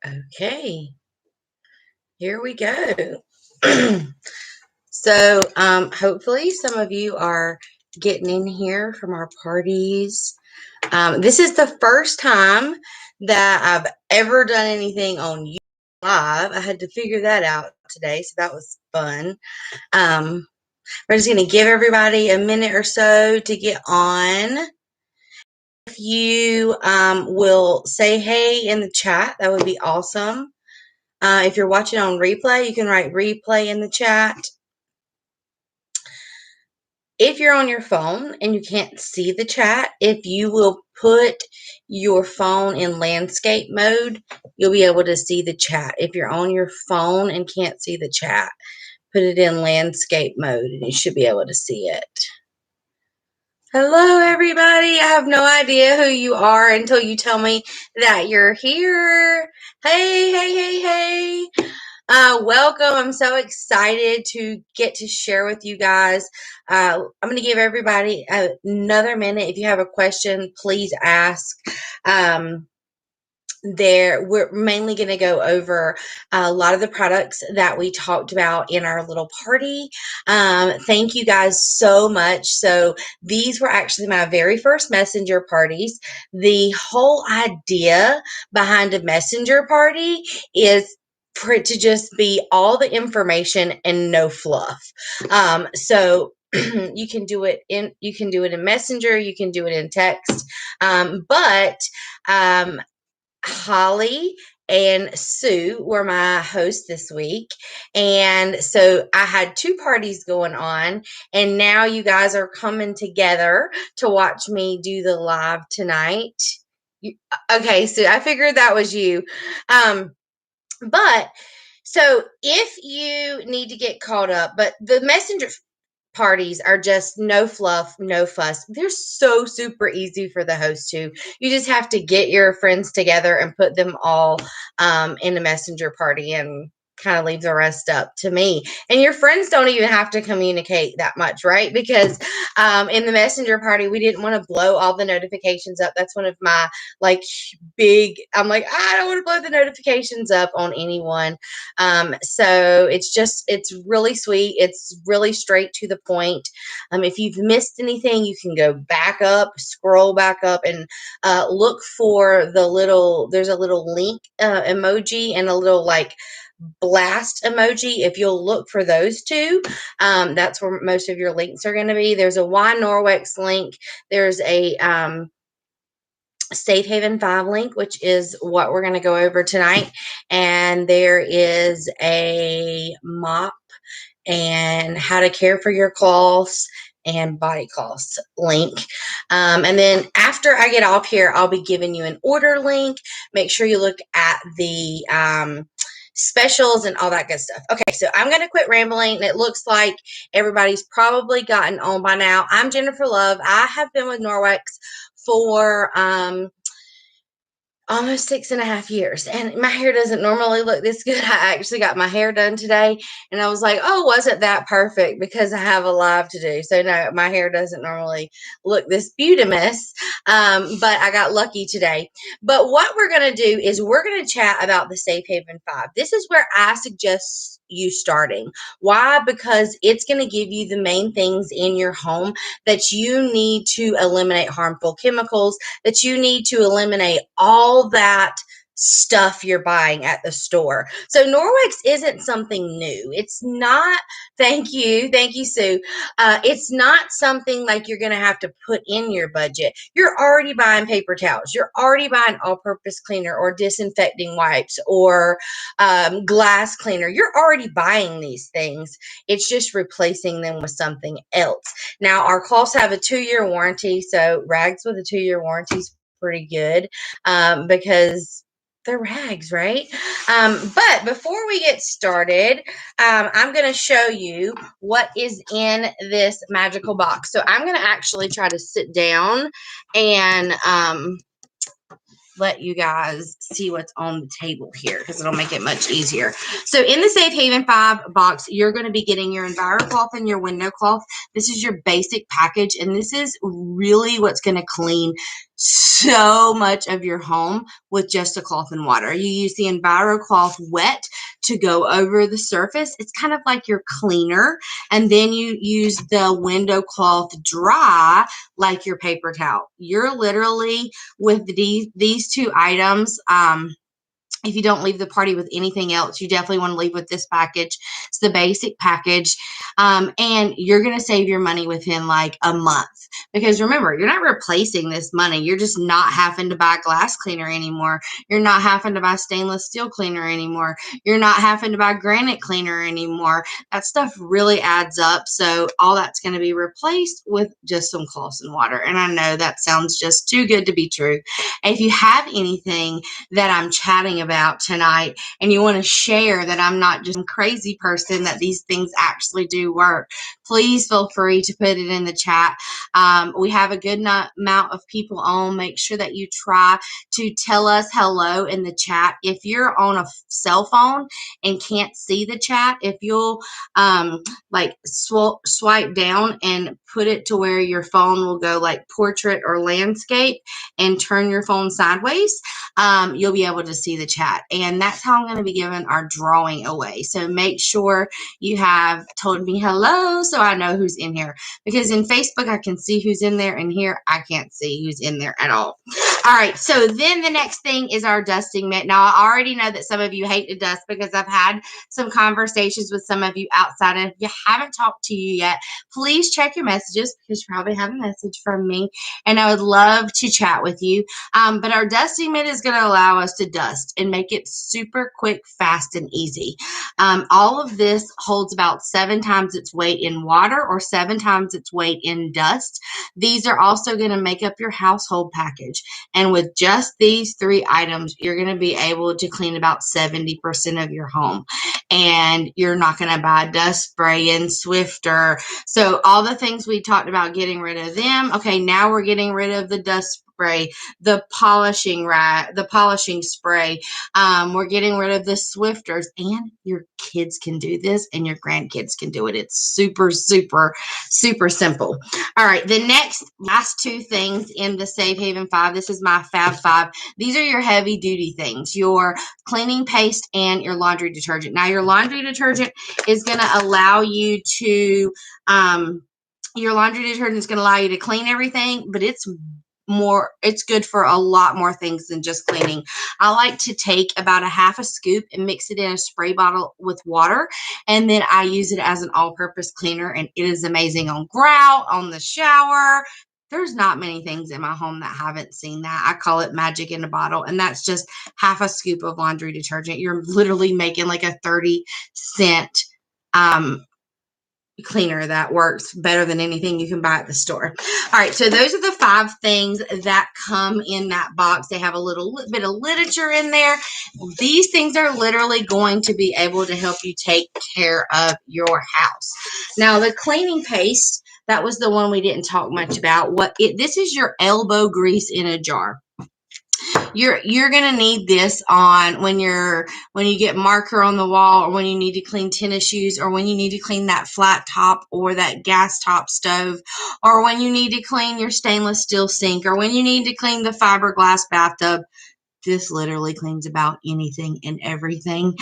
Okay, here we go. So, hopefully some of you are getting in here from our parties. This is the first time that I've ever done anything on YouTube Live. I had to figure that out today, so that was fun. We're just going to give everybody a minute or so to get on. If you will say hey in the chat, that would be awesome. If you're watching on replay, you can write replay in the chat. If you're on your phone and you can't see the chat, if you will put your phone in landscape mode, you'll be able to see the chat. If you're on your phone and can't see the chat, put it in landscape mode and you should be able to see it. Hello, everybody. I have no idea who you are until you tell me that you're here. Hey, hey, hey, hey. Welcome. I'm so excited to get to share with you guys. I'm going to give everybody another minute. If you have a question, please ask. We're mainly going to go over a lot of the products that we talked about in our little party. Thank you guys so much. So these were actually my very first messenger parties. The whole idea behind a messenger party is for it to just be all the information and no fluff. So you can do it in Messenger, you can do it in text, but Holly and Sue were my hosts this week. And so I had two parties going on, and now you guys are coming together to watch me do the live tonight. Okay, so I figured that was you. But so if you need to get caught up, but the messenger parties are just no fluff, no fuss. They're so super easy for the host to. You just have to get your friends together and put them all in a messenger party and kind of leave the rest up to me. And your friends don't even have to communicate that much, right? Because in the messenger party, we didn't want to blow all the notifications up. That's one of my I'm like, I don't want to blow the notifications up on anyone. So it's really sweet. It's really straight to the point. If you've missed anything, you can go back up, scroll back up, and look for there's a little link emoji and a little blast emoji. If you'll look for those two, that's where most of your links are going to be. There's a Why Norwex link. There's a Safe Haven 5 link, which is what we're going to go over tonight. And there is a mop and how to care for your cloths and body cloths link. And then after I get off here, I'll be giving you an order link. Make sure you look at the specials and all that good stuff. Okay, so I'm going to quit rambling. It looks like everybody's probably gotten on by now. I'm Jennifer Love. I have been with Norwex for almost 6.5 years, and my hair doesn't normally look this good. I actually got my hair done today, and I was like, oh, wasn't that perfect, because I have a live to do. So no, my hair doesn't normally look this beautimous, but I got lucky today. But what we're going to do is we're going to chat about the Safe Haven 5. This is where I suggest you starting. Why? Because it's going to give you the main things in your home that you need to eliminate harmful chemicals, that you need to eliminate all that stuff you're buying at the store. So Norwex isn't something new. It's not, thank you, Sue. It's not something like you're going to have to put in your budget. You're already buying paper towels. You're already buying all-purpose cleaner or disinfecting wipes or glass cleaner. You're already buying these things. It's just replacing them with something else. Now, our cloths have a 2-year warranty, so rags with a 2-year warranty is pretty good because they're rags, right? But before we get started, I'm going to show you what is in this magical box. So I'm going to actually try to sit down and let you guys see what's on the table here, because it'll make it much easier. So in the Safe Haven 5 box, you're going to be getting your EnviroCloth and your window cloth. This is your basic package, and this is really what's going to clean so much of your home with just a cloth and water. You use the Enviro cloth wet to go over the surface. It's kind of like your cleaner. And then you use the window cloth dry like your paper towel. You're literally with these two items, if you don't leave the party with anything else, you definitely want to leave with this package. It's the basic package. And you're going to save your money within like a month. Because remember, you're not replacing this money. You're just not having to buy glass cleaner anymore. You're not having to buy stainless steel cleaner anymore. You're not having to buy granite cleaner anymore. That stuff really adds up. So all that's going to be replaced with just some cloths and water. And I know that sounds just too good to be true. If you have anything that I'm chatting about tonight and you want to share that I'm not just a crazy person, that these things actually do work, please feel free to put it in the chat. We have a good amount of people on. Make sure that you try to tell us hello in the chat. If you're on a cell phone and can't see the chat, if you'll like swipe down and put it to where your phone will go like portrait or landscape and turn your phone sideways, you'll be able to see the chat. And that's how I'm going to be giving our drawing away. So make sure you have told me hello so I know who's in here. Because in Facebook, I can see who's in there, and here I can't see who's in there at all. All right, so then the next thing is our dusting mitt. Now, I already know that some of you hate to dust because I've had some conversations with some of you outside. And if you haven't talked to you yet, please check your messages because you probably have a message from me, and I would love to chat with you. But our dusting mitt is going to allow us to dust and make it super quick, fast, and easy. All of this holds about 7 times its weight in water or 7 times its weight in dust. These are also going to make up your household package. And with just these 3 items, you're going to be able to clean about 70% of your home. And you're not going to buy dust spray and Swifter. So all the things we talked about getting rid of them. Okay, now we're getting rid of the dust spray, the polishing spray. We're getting rid of the Swifters, and your kids can do this and your grandkids can do it. It's super, super, super simple. All right, the last 2 things in the Save Haven 5. This is my Fab 5. These are your heavy duty things, your cleaning paste and your laundry detergent. Now, your laundry detergent is going to allow you to, your laundry detergent is going to allow you to clean everything, but it's good for a lot more things than just cleaning. I like to take about a half a scoop and mix it in a spray bottle with water, and then I use it as an all-purpose cleaner, and it is amazing on grout, on the shower. There's not many things in my home that haven't seen that. I call it magic in a bottle, and that's just half a scoop of laundry detergent. You're literally making like a 30-cent cleaner that works better than anything you can buy at the store. All right, so those are the 5 things that come in that box. They have a little bit of literature in there. These things are literally going to be able to help you take care of your house. Now, the cleaning paste, that was the one we didn't talk much about. This is your elbow grease in a jar. You're gonna need this on when you get marker on the wall, or when you need to clean tennis shoes, or when you need to clean that flat top or that gas top stove, or when you need to clean your stainless steel sink, or when you need to clean the fiberglass bathtub. This literally cleans about anything and everything.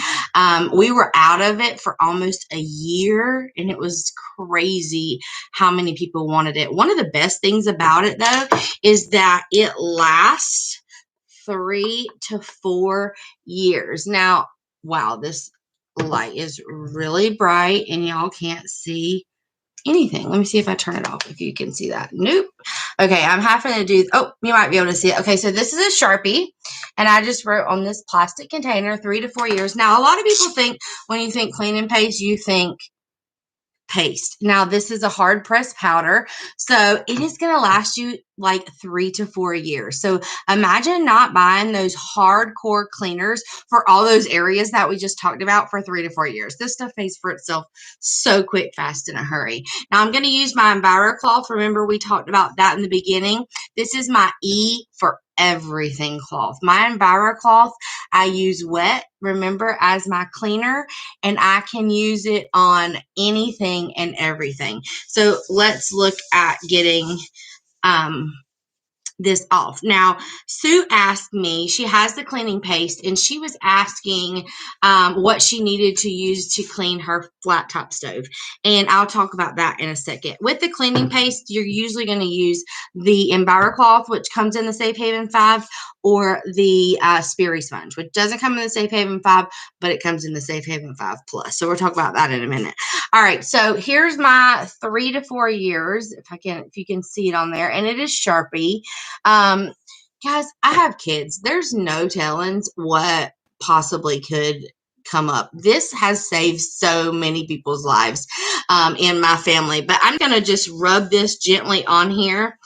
We were out of it for almost a year, and it was crazy how many people wanted it. One of the best things about it, though, is that it lasts 3 to 4 years. Now, wow, this light is really bright and y'all can't see anything. Let me see if I turn it off, if you can see that. Nope. Okay, I'm having to do, oh, you might be able to see it. Okay, so this is a Sharpie, and I just wrote on this plastic container 3 to 4 years. Now, a lot of people think when you think cleaning paste, you think paste. Now, this is a hard press powder, so it is going to last you like 3 to 4 years. So imagine not buying those hardcore cleaners for all those areas that we just talked about for 3 to 4 years. This stuff pays for itself so quick, fast, in a hurry. Now, I'm going to use my Enviro cloth. Remember, we talked about that in the beginning. This is my E for everything cloth. My Enviro cloth, I use wet, remember, as my cleaner, and I can use it on anything and everything. So let's look at getting this off. Now, Sue asked me, she has the cleaning paste, and she was asking what she needed to use to clean her flat top stove. And I'll talk about that in a second. With the cleaning paste, you're usually going to use the EnviroCloth, which comes in the Safe Haven 5, or the Sperry Sponge, which doesn't come in the Safe Haven 5, but it comes in the Safe Haven 5 Plus. So we'll talk about that in a minute. All right, so here's my 3 to 4 years, if you can see it on there, and it is Sharpie. Guys, I have kids. There's no telling what possibly could come up. This has saved so many people's lives in my family, but I'm going to just rub this gently on here.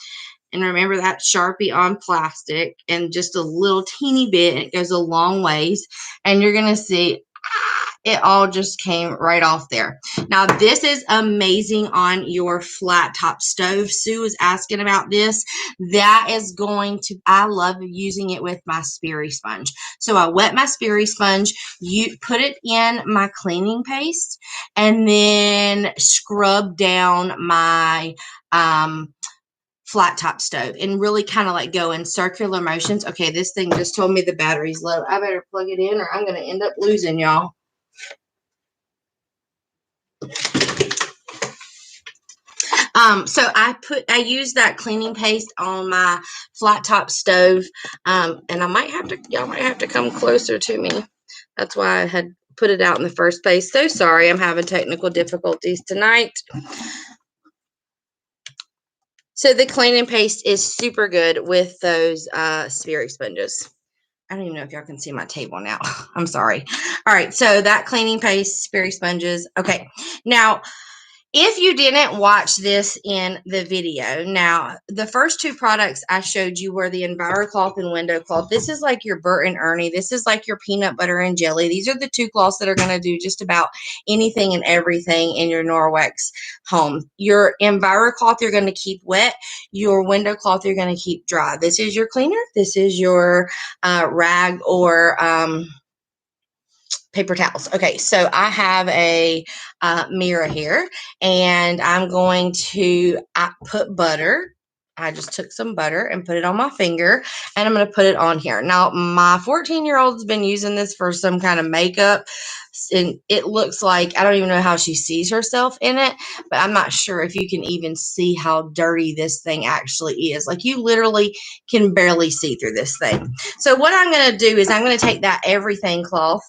And remember that Sharpie on plastic, and just a little teeny bit. It goes a long ways. And you're going to see it all just came right off there. Now, this is amazing on your flat top stove. Sue was asking about this. That is going to, I love using it with my Sperry Sponge. So I wet my Sperry Sponge, you put it in my cleaning paste, and then scrub down my flat top stove, and really kind of like go in circular motions. Okay, this thing just told me the battery's low. I better plug it in or I'm going to end up losing y'all. So I use that cleaning paste on my flat top stove, and y'all might have to come closer to me. That's why I had put it out in the first place. So sorry, I'm having technical difficulties tonight. So the cleaning paste is super good with those Sperry sponges. I don't even know if y'all can see my table now. I'm sorry. All right, so that cleaning paste, Sperry sponges. Okay, now, if you didn't watch this in the video, now, the first 2 products I showed you were the EnviroCloth and Window Cloth. This is like your Bert and Ernie. This is like your peanut butter and jelly. These are the 2 cloths that are going to do just about anything and everything in your Norwex home. Your EnviroCloth you're going to keep wet. Your Window Cloth you're going to keep dry. This is your cleaner. This is your rag or paper towels. Okay, so I have a mirror here, and I'm going to put butter. I just took some butter and put it on my finger, and I'm going to put it on here. Now, my 14-year-old's been using this for some kind of makeup, and it looks like, I don't even know how she sees herself in it, but I'm not sure if you can even see how dirty this thing actually is. Like, you literally can barely see through this thing. So what I'm going to do is I'm going to take that everything cloth,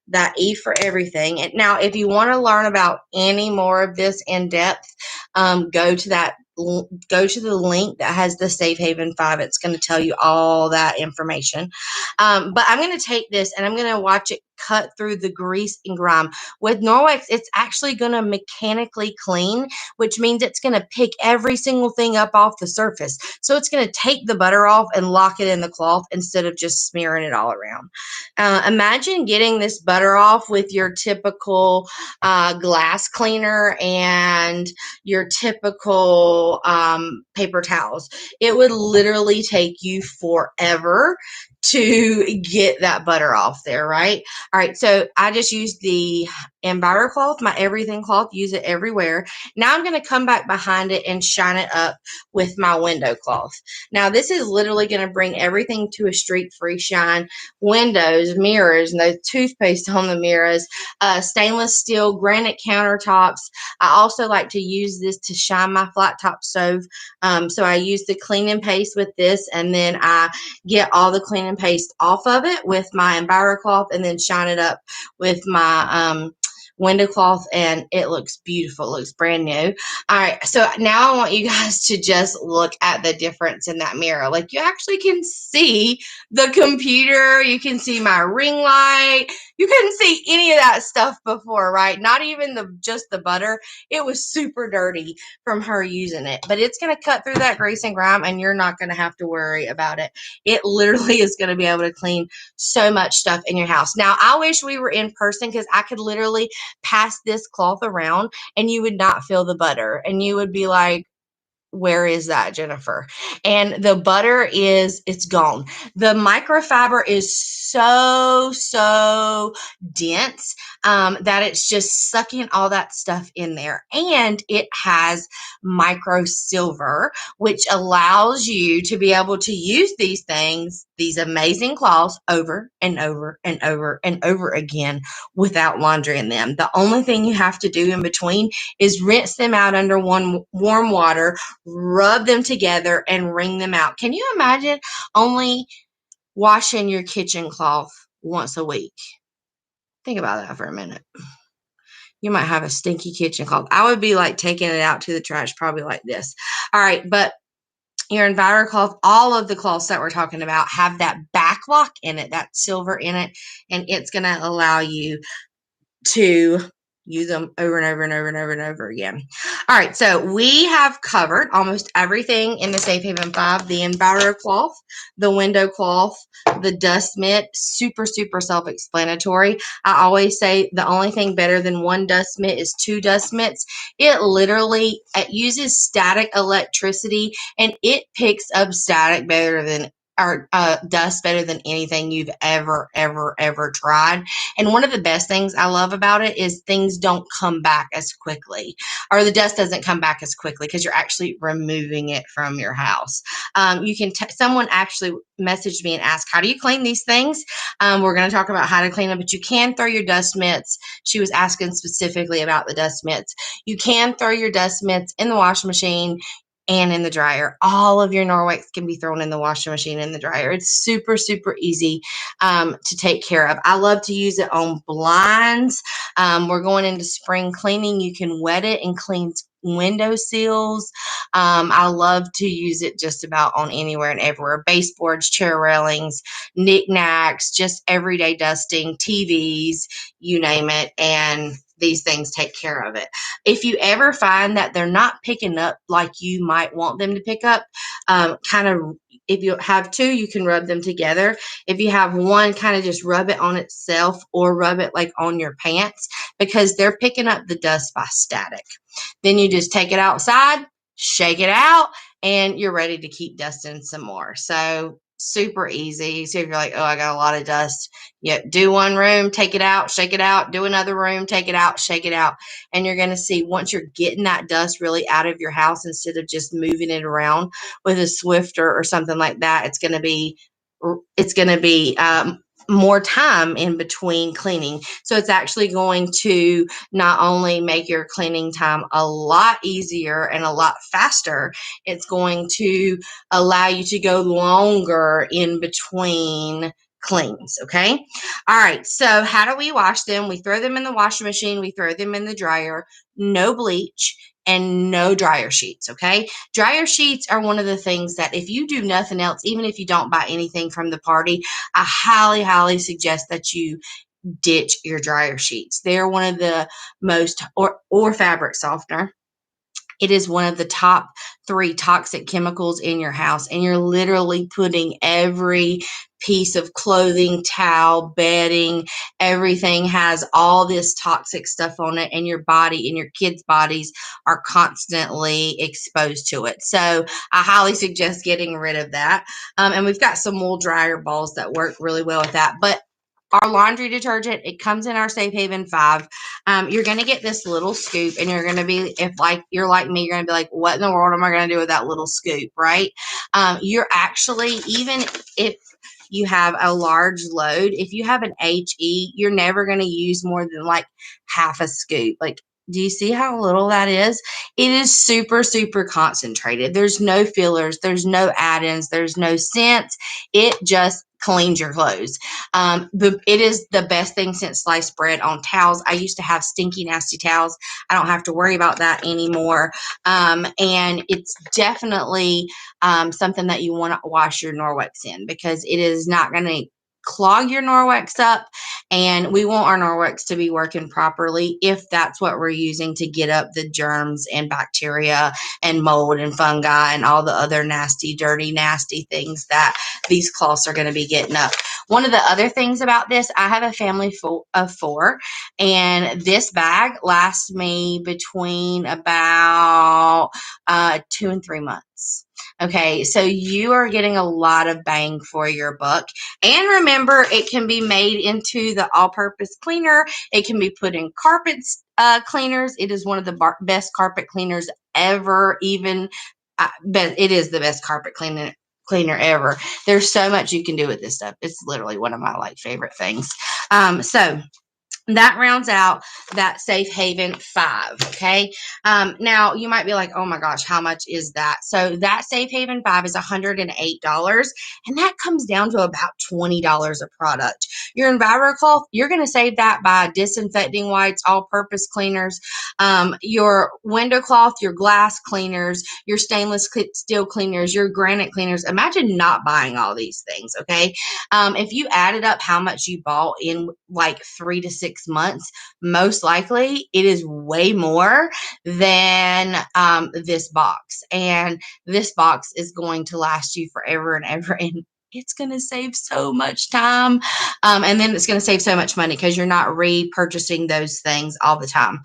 that E for everything. And now, if you want to learn about any more of this in depth, go to the link that has the Safe Haven 5. It's going to tell you all that information. But I'm going to take this and I'm going to watch it cut through the grease and grime. With Norwex, it's actually going to mechanically clean, which means it's going to pick every single thing up off the surface. So it's going to take the butter off and lock it in the cloth instead of just smearing it all around. Imagine getting this butter off with your typical glass cleaner and your typical paper towels. It would literally take you forever to get that butter off there, right? All right, so I just used the EnviroCloth, my everything cloth, use it everywhere. Now I'm going to come back behind it and shine it up with my window cloth. Now this is literally going to bring everything to a streak-free shine. Windows, mirrors, no toothpaste on the mirrors, stainless steel, granite countertops. I also like to use this to shine my flat top stove. So I use the cleaning paste with this, and then I get all the cleaning paste off of it with my EnviroCloth, and then shine it up with my window cloth, and it looks beautiful. It looks brand new. All right, so now I want you guys to just look at the difference in that mirror. Like, you actually can see the computer. You can see my ring light. You couldn't see any of that stuff before, right? Not even just the butter. It was super dirty from her using it, but it's going to cut through that grease and grime, and you're not going to have to worry about it. It literally is going to be able to clean so much stuff in your house. Now, I wish we were in person, because I could literally pass this cloth around and you would not feel the butter, and you would be like, where is that, Jennifer? And the butter it's gone. The microfiber is so dense that it's just sucking all that stuff in there. And it has micro silver, which allows you to be able to use these things, these amazing cloths, over and over and over and over again without laundry in them. The only thing you have to do in between is rinse them out under warm water, rub them together, and wring them out. Can you imagine only washing your kitchen cloth once a week? Think about that for a minute. You might have a stinky kitchen cloth. I would be like taking it out to the trash, probably like this. All right, but your Enviro cloth, all of the cloths that we're talking about have that back lock in it, that silver in it, and it's going to allow you to use them over and over and over and over and over again. All right, so we have covered almost everything in the Safe Haven 5, the Enviro cloth, the window cloth, the dust mitt, super self-explanatory. I always say the only thing better than one dust mitt is two dust mitts. It uses static electricity, and it picks up static better than or dust better than anything you've ever tried. And one of the best things I love about it is things don't come back as quickly, or the dust doesn't come back as quickly because you're actually removing it from your house. Someone actually messaged me and asked, how do you clean these things? We're going to talk about how to clean them, but you can throw your dust mitts. She was asking specifically about the dust mitts. You can throw your dust mitts in the washing machine and in the dryer. All of your Norwex can be thrown in the washing machine and the dryer. It's super easy to take care of. I love to use it on blinds. We're going into spring cleaning. You can wet it and clean window sills. I love to use it just about on anywhere and everywhere. Baseboards, chair railings, knickknacks, just everyday dusting, TVs, you name it. And these things take care of it. If you ever find that they're not picking up like you might want them to pick up, if you have two, you can rub them together. If you have one, kind of just rub it on itself or rub it like on your pants, because they're picking up the dust by static. Then you just take it outside, shake it out, and you're ready to keep dusting some more. So super easy. So if you're like, oh, I got a lot of dust, do one room, take it out, shake it out, do another room, take it out, shake it out. And you're going to see once you're getting that dust really out of your house, instead of just moving it around with a Swifter or something like that, it's going to be more time in between cleaning. So it's actually going to not only make your cleaning time a lot easier and a lot faster, it's going to allow you to go longer in between cleans. Okay. All right. So how do we wash them? We throw them in the washing machine. We throw them in the dryer. No bleach and no dryer sheets. Okay. Dryer sheets are one of the things that if you do nothing else, even if you don't buy anything from the party, I highly suggest that you ditch your dryer sheets. They're one of the most, or fabric softener. It is one of the top 3 toxic chemicals in your house, and you're literally putting every piece of clothing, towel, bedding, everything has all this toxic stuff on it, and your body and your kids' bodies are constantly exposed to it. So I highly suggest getting rid of that. And we've got some wool dryer balls that work really well with that. But our laundry detergent, it comes in our Safe Haven 5. You're going to get this little scoop, and you're going to be, if like you're like me, you're going to be like, what in the world am I going to do with that little scoop, right? You're actually, even if you have a large load, if you have an HE, you're never going to use more than like half a scoop. Like, do you see how little that is? It is super concentrated. There's no fillers. There's no add-ins. There's no scents. It just cleans your clothes. It is the best thing since sliced bread on towels. I used to have stinky, nasty towels. I don't have to worry about that anymore. And it's definitely something that you want to wash your Norwex in, because it is not going to clog your Norwex up, and we want our Norwex to be working properly if that's what we're using to get up the germs and bacteria and mold and fungi and all the other nasty, dirty, nasty things that these cloths are going to be getting up. One of the other things about this, I have a family of 4, and this bag lasts me between about 2 and 3 months. Okay, so you are getting a lot of bang for your buck. And remember, it can be made into the all-purpose cleaner. It can be put in carpets cleaners. It is one of the best carpet cleaners ever. Even, but it is the best carpet cleaner ever. There's so much you can do with this stuff. It's literally one of my favorite things. So that rounds out that Safe Haven 5. Okay. Now you might be like, oh my gosh, how much is that? So that Safe Haven 5 is $108, and that comes down to about $20 a product. Your EnviroCloth, you're going to save that by disinfecting wipes, all-purpose cleaners, your window cloth, your glass cleaners, your stainless steel cleaners, your granite cleaners. Imagine not buying all these things. Okay. If you added up how much you bought in 3 to 6 months, most likely it is way more than this box. And this box is going to last you forever and ever. And it's going to save so much time. And then it's going to save so much money because you're not repurchasing those things all the time.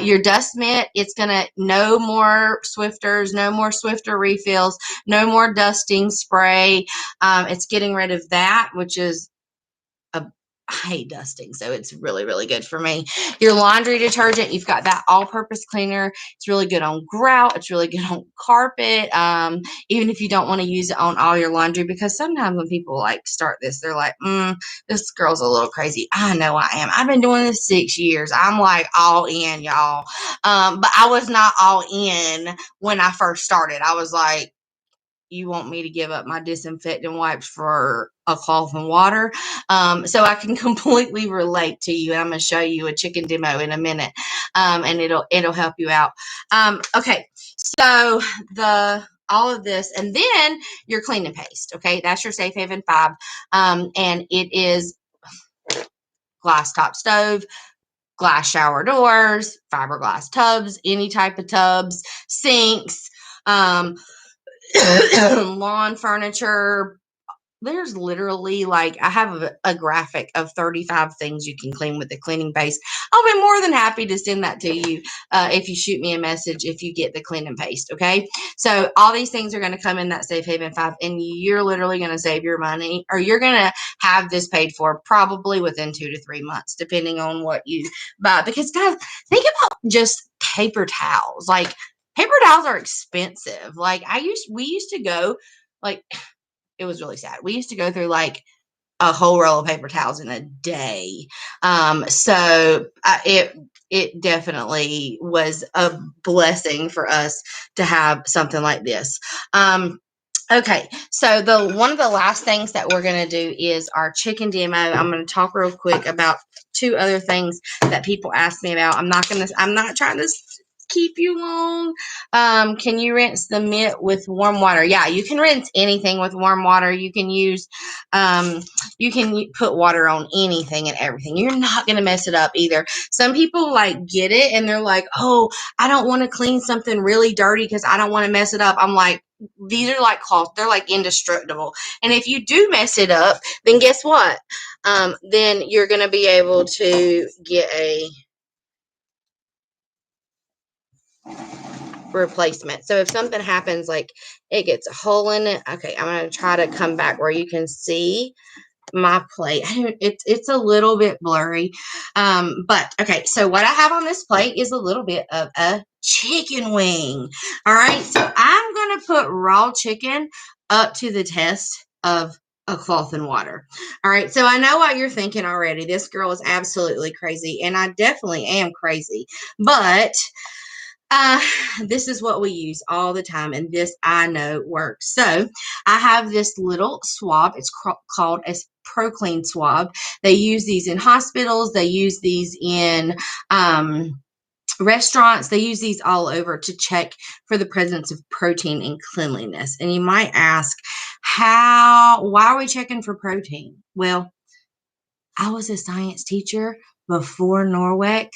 Your dust mitt, it's going to, no more Swifters, no more Swifter refills, no more dusting spray. It's getting rid of that, which is I hate dusting, so it's really, really good for me. Your laundry detergent, you've got that all-purpose cleaner. It's really good on grout. It's really good on carpet. Even if you don't want to use it on all your laundry, because sometimes when people start this, they're like, this girl's a little crazy. I know I am. I've been doing this 6 years. I'm all in, y'all. But I was not all in when I first started. I was like, you want me to give up my disinfectant wipes for a cloth and water? So I can completely relate to you. I'm going to show you a chicken demo in a minute, and it'll help you out. Okay, so all of this, and then your cleaning paste. Okay, that's your Safe Haven 5, and it is glass top stove, glass shower doors, fiberglass tubs, any type of tubs, sinks, lawn furniture. There's literally I have a graphic of 35 things you can clean with the cleaning paste. I'll be more than happy to send that to you if you shoot me a message if you get the cleaning paste. Okay, so all these things are going to come in that Safe Haven 5, and you're literally going to save your money, or you're going to have this paid for probably within 2 to 3 months, depending on what you buy. Because guys, think about just paper towels. Paper towels are expensive. We used to go it was really sad. We used to go through a whole roll of paper towels in a day. So it definitely was a blessing for us to have something like this. Okay, so one of the last things that we're going to do is our chicken demo. I'm going to talk real quick about 2 other things that people ask me about. I'm not trying to keep you long. Can you rinse the mitt with warm water? Yeah, you can rinse anything with warm water. You can you can put water on anything and everything. You're not going to mess it up either. Some people get it and they're like, oh, I don't want to clean something really dirty because I don't want to mess it up. I'm like, these are cloth. They're indestructible. And if you do mess it up, then guess what? Then you're going to be able to get a replacement. So if something happens, it gets a hole in it. Okay, I'm going to try to come back where you can see my plate. It's a little bit blurry. But okay, so what I have on this plate is a little bit of a chicken wing. All right, so I'm going to put raw chicken up to the test of a cloth and water. All right, so I know what you're thinking already. This girl is absolutely crazy, and I definitely am crazy, but this is what we use all the time, and this I know works. So I have this little swab. It's called a ProClean swab. They use these in hospitals. They use these in restaurants. They use these all over to check for the presence of protein and cleanliness. And you might ask, why are we checking for protein? Well, I was a science teacher before Norwex.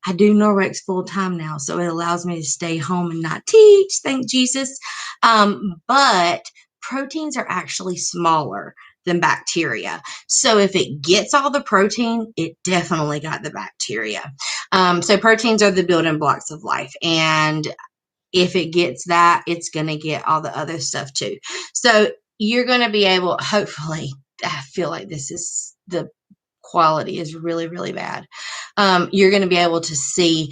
I do Norwex full time now, so it allows me to stay home and not teach. Thank Jesus. But proteins are actually smaller than bacteria. So if it gets all the protein, it definitely got the bacteria. So proteins are the building blocks of life. And if it gets that, it's going to get all the other stuff too. So you're going to be able, hopefully, I feel like this is the quality is really, really bad. You're going to be able to see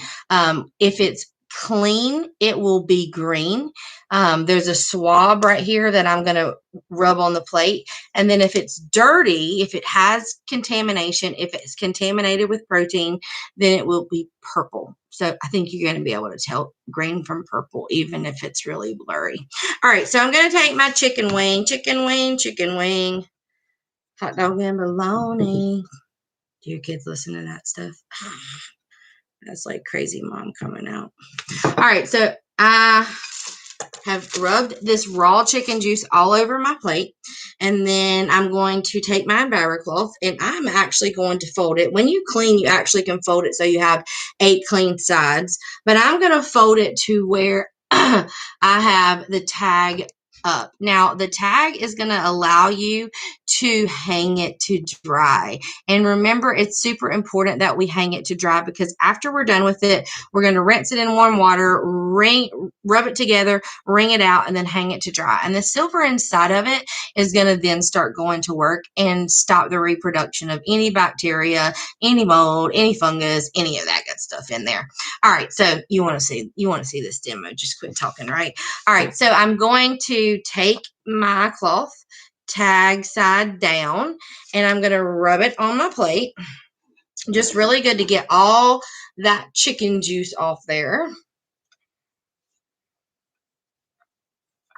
if it's clean, it will be green. There's a swab right here that I'm going to rub on the plate. And then if it's dirty, if it has contamination, if it's contaminated with protein, then it will be purple. So I think you're going to be able to tell green from purple, even if it's really blurry. All right, so I'm going to take my chicken wing, hot dog and bologna. Do your kids listen to that stuff? That's like crazy mom coming out. All right, so I have rubbed this raw chicken juice all over my plate, and then I'm going to take my Embarrass cloth, and I'm actually going to fold it. When you clean, you actually can fold it so you have 8 clean sides, but I'm going to fold it to where I have the tag up. Now, the tag is going to allow you to hang it to dry. And remember, it's super important that we hang it to dry, because after we're done with it, we're going to rinse it in warm water, rub it together, wring it out, and then hang it to dry. And the silver inside of it is going to then start going to work and stop the reproduction of any bacteria, any mold, any fungus, any of that good stuff in there. All right, so you want to see this demo. Just quit talking, right? All right, so I'm going to take my cloth, tag side down, and I'm going to rub it on my plate. Just really good to get all that chicken juice off there.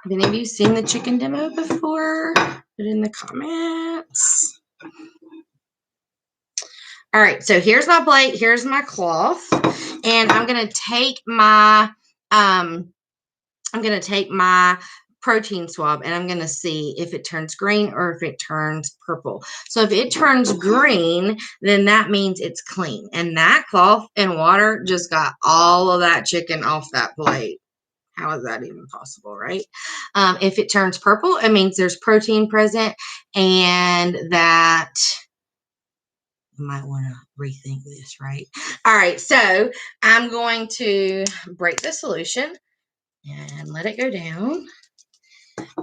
Have any of you seen the chicken demo before? Put it in the comments. All right, so here's my plate, here's my cloth, and I'm going to take my protein swab, and I'm going to see if it turns green or if it turns purple. So if it turns green, then that means it's clean. And that cloth and water just got all of that chicken off that plate. How is that even possible, right? If it turns purple, it means there's protein present, and that you might want to rethink this, right? All right, so I'm going to break the solution and let it go down.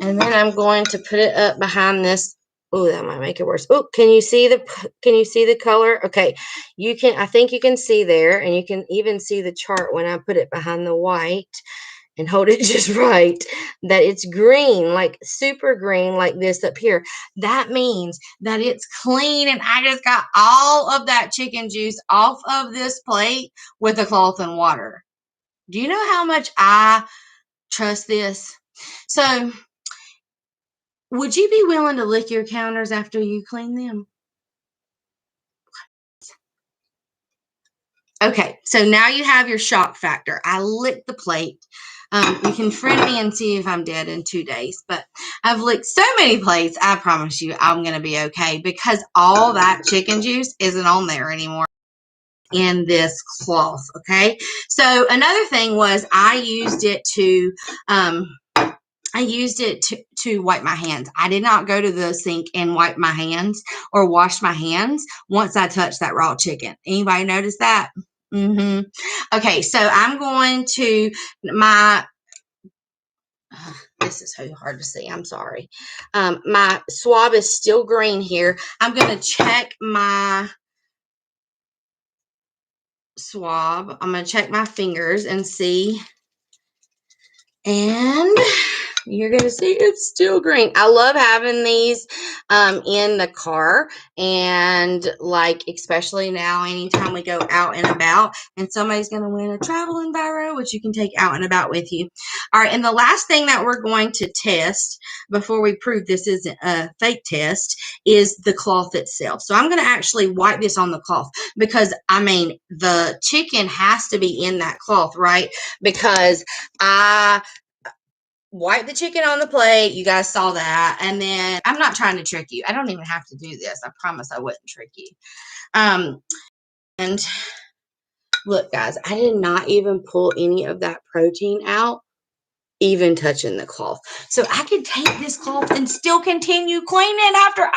And then I'm going to put it up behind this. Oh, that might make it worse. Oh, can you see the color? Okay, I think you can see there, and you can even see the chart when I put it behind the white and hold it just right, that it's green, like super green, like this up here. That means that it's clean, and I just got all of that chicken juice off of this plate with a cloth and water. Do you know how much I trust this? So, would you be willing to lick your counters after you clean them? Okay, so now you have your shock factor. I licked the plate. You can friend me and see if I'm dead in 2 days, but I've licked so many plates, I promise you I'm going to be okay, because all that chicken juice isn't on there anymore in this cloth, okay? So another thing was I used it to wipe my hands. I did not go to the sink and wipe my hands or wash my hands once I touched that raw chicken. Anybody notice that? Okay, so I'm going to this is so hard to see. I'm sorry. My swab is still green here. I'm going to check my swab. I'm going to check my fingers and see. And you're going to see it's still green. I love having these in the car, and like especially now anytime we go out and about and somebody's going to win a travel enviro, which you can take out and about with you. All right, and the last thing that we're going to test before we prove this isn't a fake test is the cloth itself. So I'm going to actually wipe this on the cloth, because I mean the chicken has to be in that cloth, right? Because I wipe the chicken on the plate. You guys saw that. And then I'm not trying to trick you. I don't even have to do this. I promise I wouldn't trick you. And look, guys, I did not even pull any of that protein out, even touching the cloth. So I could take this cloth and still continue cleaning after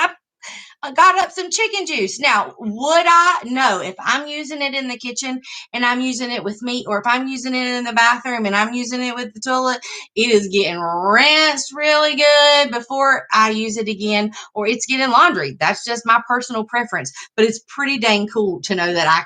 I got up some chicken juice. Now, would I? No. If I'm using it in the kitchen and I'm using it with meat, or if I'm using it in the bathroom and I'm using it with the toilet, it is getting rinsed really good before I use it again, or it's getting laundry. That's just my personal preference. But it's pretty dang cool to know that I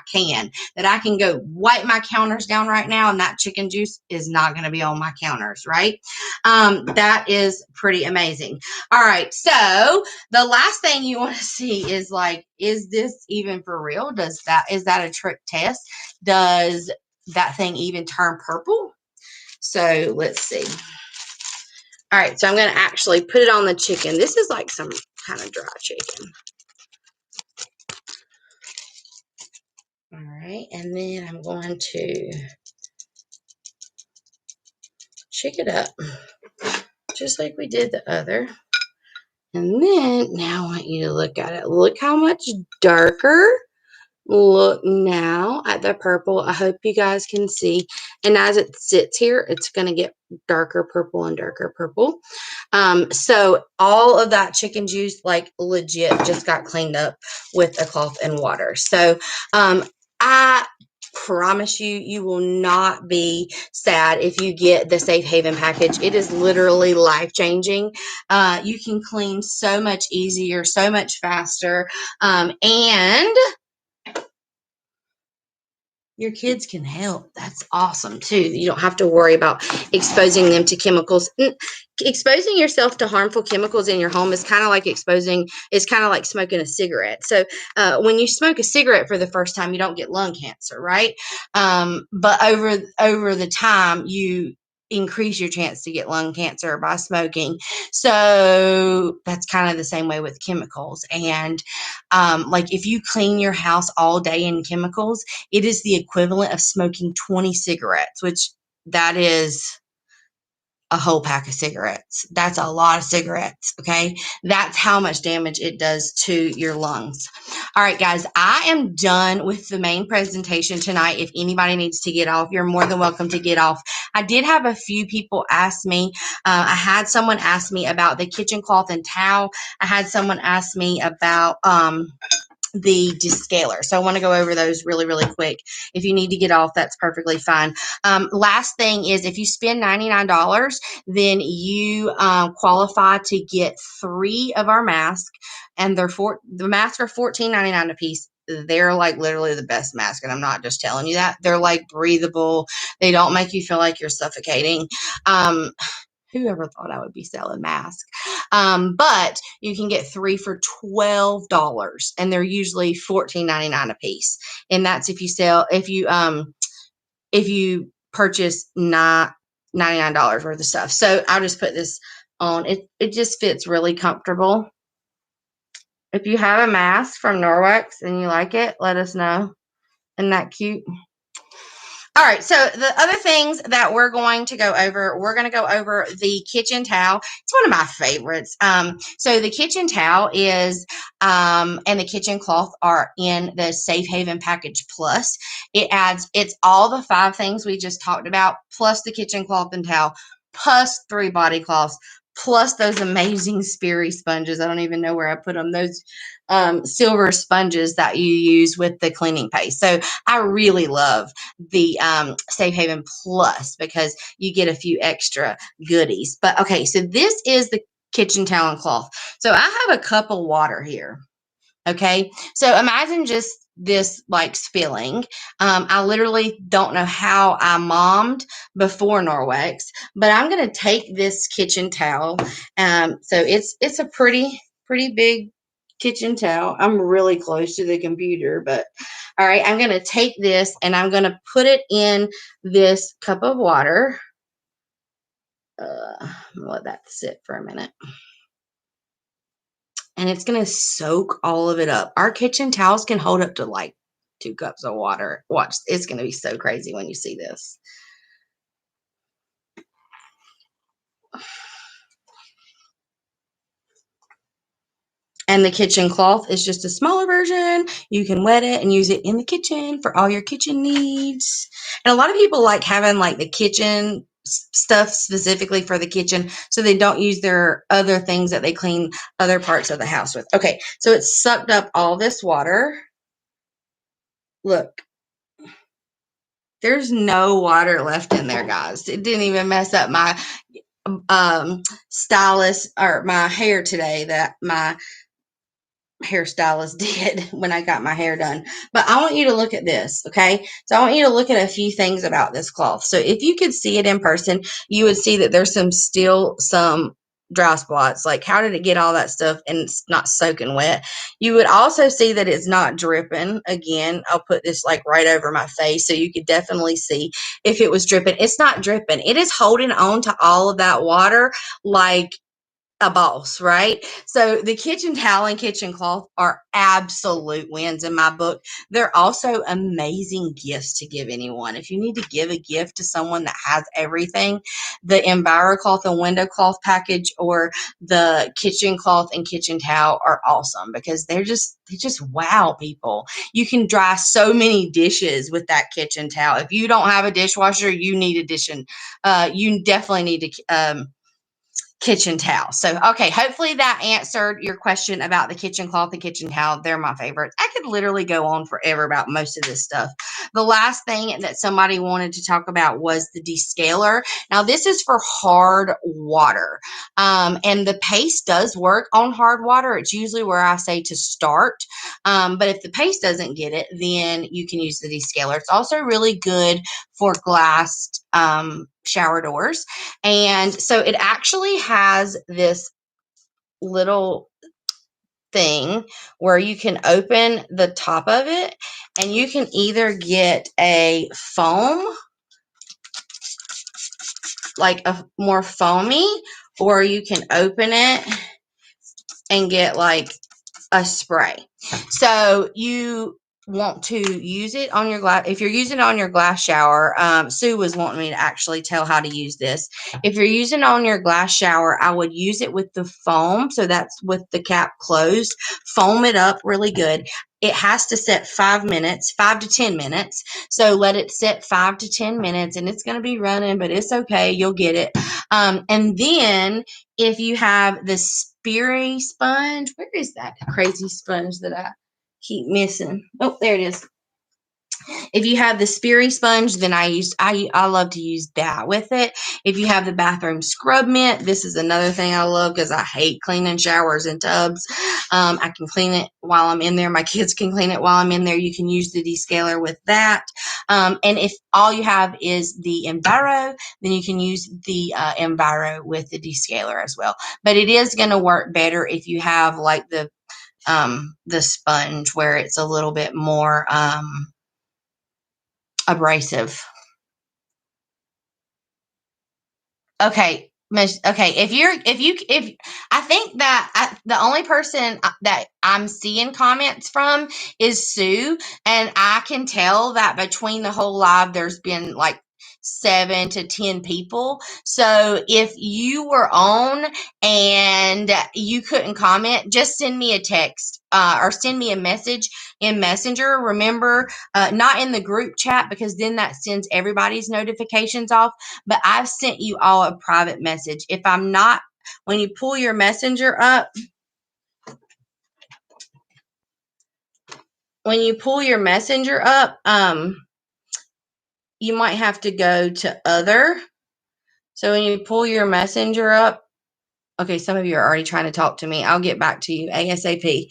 can go wipe my counters down right now, and that chicken juice is not going to be on my counters, right? That is pretty amazing. All right, so the last thing you want to see is like, is this even for real? Is that a trick test? Does that thing even turn purple? So let's see. All right, so I'm going to actually put it on the chicken. This is like some kind of dry chicken. All right, and then I'm going to shake it up just like we did the other. And then now I want you to look at it. Look how much darker. Look now at the purple. I hope you guys can see. And as it sits here, it's going to get darker purple and darker purple. So all of that chicken juice, like legit, just got cleaned up with a cloth and water. So I promise you, you will not be sad if you get the Safe Haven package. It is literally life-changing. You can clean so much easier, so much faster, and your kids can help. That's awesome too. You don't have to worry about exposing them to chemicals. Exposing yourself to harmful chemicals in your home is kind of like smoking a cigarette. So when you smoke a cigarette for the first time, you don't get lung cancer, right? But over the time, you increase your chance to get lung cancer by smoking. So that's kind of the same way with chemicals. And like if you clean your house all day in chemicals, it is the equivalent of smoking 20 cigarettes, which that is a whole pack of cigarettes. That's a lot of cigarettes. Okay. That's how much damage it does to your lungs. All right, guys, I am done with the main presentation tonight. If anybody needs to get off, you're more than welcome to get off. I did have a few people ask me. I had someone ask me about the kitchen cloth and towel. I had someone ask me about, the descaler. So I want to go over those really, really quick. If you need to get off, that's perfectly fine. Last thing is, if you spend $99, then you qualify to get 3 of our masks, and the masks are $14.99 a piece. They're like literally the best mask, and I'm not just telling you that. They're like breathable. They don't make you feel like you're suffocating. Whoever thought I would be selling masks? But you can get 3 for $12, and they're usually $14.99 a piece. And that's if you purchase $99 worth of stuff. So I'll just put this on. It just fits really comfortable. If you have a mask from Norwex and you like it, let us know. Isn't that cute? All right, so the other things that we're going to go over the kitchen towel. It's one of my favorites. So the kitchen towel is, and the kitchen cloth are in the Safe Haven Package Plus. It's all the 5 things we just talked about, plus the kitchen cloth and towel, plus 3 body cloths, plus those amazing Sperry sponges. I don't even know where I put them. Those silver sponges that you use with the cleaning paste. So I really love the Safe Haven Plus because you get a few extra goodies. But okay, so this is the kitchen towel and cloth. So I have a cup of water here. Okay, so imagine just this like spilling. I literally don't know how I mommed before Norwex, but I'm gonna take this kitchen towel. So it's a pretty big kitchen towel. I'm really close to the computer, but all right, I'm gonna take this and I'm gonna put it in this cup of water. Let that sit for a minute. And it's going to soak all of it up. Our kitchen towels can hold up to like 2 cups of water. Watch, it's going to be so crazy when you see this. And the kitchen cloth is just a smaller version. You can wet it and use it in the kitchen for all your kitchen needs. And a lot of people like having like the kitchen stuff specifically for the kitchen, so they don't use their other things that they clean other parts of the house with. Okay, so it's sucked up all this water. Look, there's no water left in there, guys. It didn't even mess up my stylist or my hair today that my hairstylist did when I got my hair done. But I want you to look at this, okay? So I want you to look at a few things about this cloth. So if you could see it in person, you would see that there's some dry spots. Like, how did it get all that stuff and it's not soaking wet? You would also see that it's not dripping. Again, I'll put this like right over my face so you could definitely see if it was dripping. It's not dripping. It is holding on to all of that water like a boss, right? So the kitchen towel and kitchen cloth are absolute wins in my book. They're also amazing gifts to give anyone. If you need to give a gift to someone that has everything, the EnviroCloth and window cloth package or the kitchen cloth and kitchen towel are awesome because they just wow people. You can dry so many dishes with that kitchen towel. If you don't have a dishwasher, you need a dish, you definitely need to kitchen towel. So, okay, hopefully that answered your question about the kitchen cloth and kitchen towel. They're my favorites. I could literally go on forever about most of this stuff. The last thing that somebody wanted to talk about was the descaler. Now, this is for hard water, and the paste does work on hard water. It's usually where I say to start, but if the paste doesn't get it, then you can use the descaler. It's also really good for glass shower doors. And so it actually has this little thing where you can open the top of it and you can either get a foam, like a more foamy, or you can open it and get like a spray. So you want to use it on your glass. If you're using it on your glass shower, Sue was wanting me to actually tell how to use this. If you're using it on your glass shower, I would use it with the foam. So that's with the cap closed. Foam it up really good. It has to set 5 minutes, 5 to 10 minutes. So let it set 5 to 10 minutes and it's going to be running, but it's okay. You'll get it. And then if you have the Speary sponge, where is that crazy sponge that I keep missing? Oh, there it is. If you have the Speary sponge, then I love to use that with it. If you have the bathroom scrub mint, this is another thing I love because I hate cleaning showers and tubs. I can clean it while I'm in there. My kids can clean it while I'm in there. You can use the descaler with that. And if all you have is the Enviro, then you can use the Enviro with the descaler as well. But it is going to work better if you have like the sponge where it's a little bit more abrasive. Okay. Okay. If I think that the only person that I'm seeing comments from is Sue, and I can tell that between the whole live, there's been like 7 to 10 people. So if you were on and you couldn't comment, just send me a text or send me a message in Messenger. Remember, not in the group chat because then that sends everybody's notifications off. But I've sent you all a private message. If I'm not, when you pull your messenger up, you might have to go to other. So when you pull your messenger up, okay, some of you are already trying to talk to me. I'll get back to you ASAP.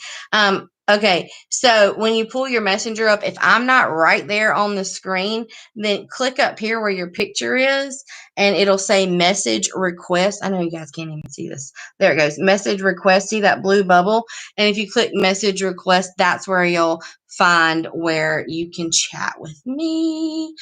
Okay, so when you pull your messenger up, if I'm not right there on the screen, then click up here where your picture is, and it'll say message request. I know you guys can't even see this. There it goes, message request. See that blue bubble? And if you click message request, that's where you'll find where you can chat with me.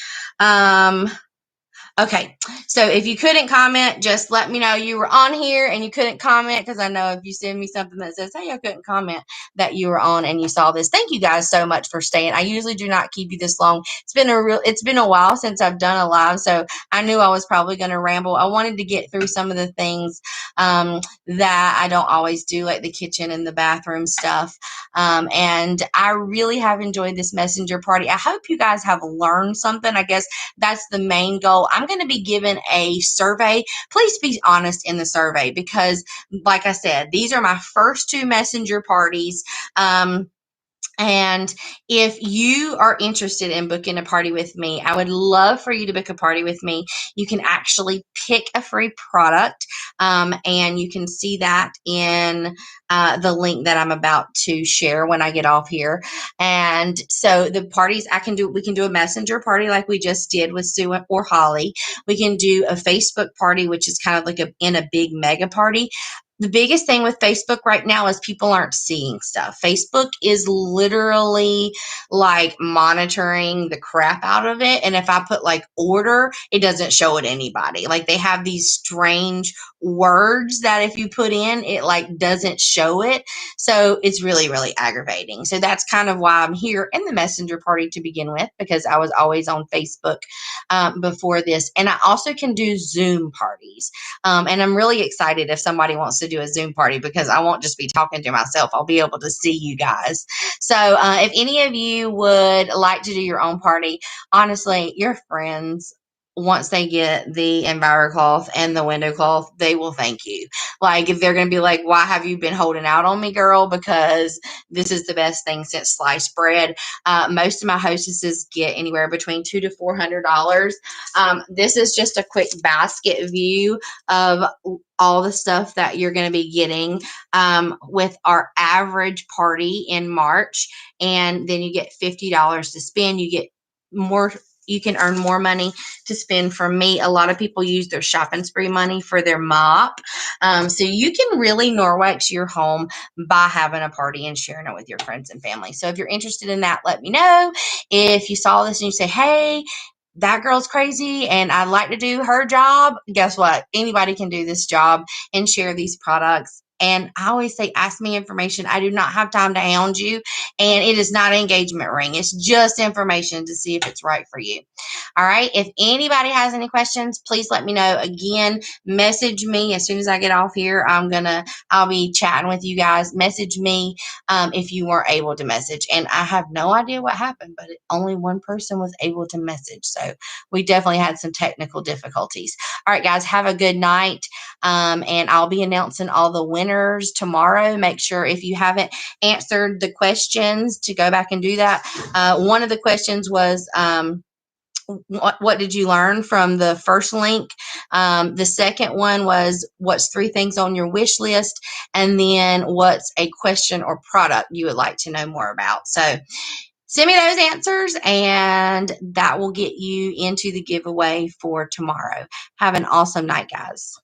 Okay, so if you couldn't comment, just let me know you were on here and you couldn't comment, because I know if you send me something that says, hey, I couldn't comment, that you were on and you saw this. Thank you guys so much for staying. I usually do not keep you this long. It's been a while since I've done a live, so I knew I was probably going to ramble. I wanted to get through some of the things that I don't always do, like the kitchen and the bathroom stuff. And I really have enjoyed this messenger party. I hope you guys have learned something. I guess that's the main goal. I'm I'm going to be giving a survey. Please be honest in the survey because, like I said, these are my first 2 messenger parties. And if you are interested in booking a party with me, I would love for you to book a party with me. You can actually pick a free product, and you can see that in the link that I'm about to share when I get off here. And so the parties we can do a messenger party like we just did with Sue or Holly. We can do a Facebook party, which is kind of like in a big mega party. The biggest thing with Facebook right now is people aren't seeing stuff. Facebook is literally like monitoring the crap out of it. And if I put like order, it doesn't show it anybody. Like they have these strange words that if you put in, it like doesn't show it. So it's really, really aggravating. So that's kind of why I'm here in the messenger party to begin with, because I was always on Facebook before this. And I also can do Zoom parties. And I'm really excited if somebody wants to do a Zoom party because I won't just be talking to myself. I'll be able to see you guys. So if any of you would like to do your own party, honestly, your friends, once they get the EnviroCloth and the window cloth, they will thank you. Like if they're going to be like, why have you been holding out on me, girl? Because this is the best thing since sliced bread. Most of my hostesses get anywhere between $200 to $400. This is just a quick basket view of all the stuff that you're going to be getting with our average party in March. And then you get $50 to spend. You get more. You can earn more money to spend from me. A lot of people use their shopping spree money for their mop. So you can really Norwex your home by having a party and sharing it with your friends and family. So if you're interested in that, let me know. If you saw this and you say, hey, that girl's crazy and I'd like to do her job, guess what? Anybody can do this job and share these products. And I always say, ask me information. I do not have time to hound you. And it is not an engagement ring. It's just information to see if it's right for you. All right. If anybody has any questions, please let me know. Again, message me as soon as I get off here. I'll be chatting with you guys. Message me if you weren't able to message. And I have no idea what happened, but only one person was able to message. So we definitely had some technical difficulties. All right, guys, have a good night. And I'll be announcing all the winners tomorrow. Make sure if you haven't answered the questions to go back and do that. One of the questions was, what did you learn from the first link? The second one was, what's 3 things on your wish list? And then what's a question or product you would like to know more about? So send me those answers and that will get you into the giveaway for tomorrow. Have an awesome night, guys.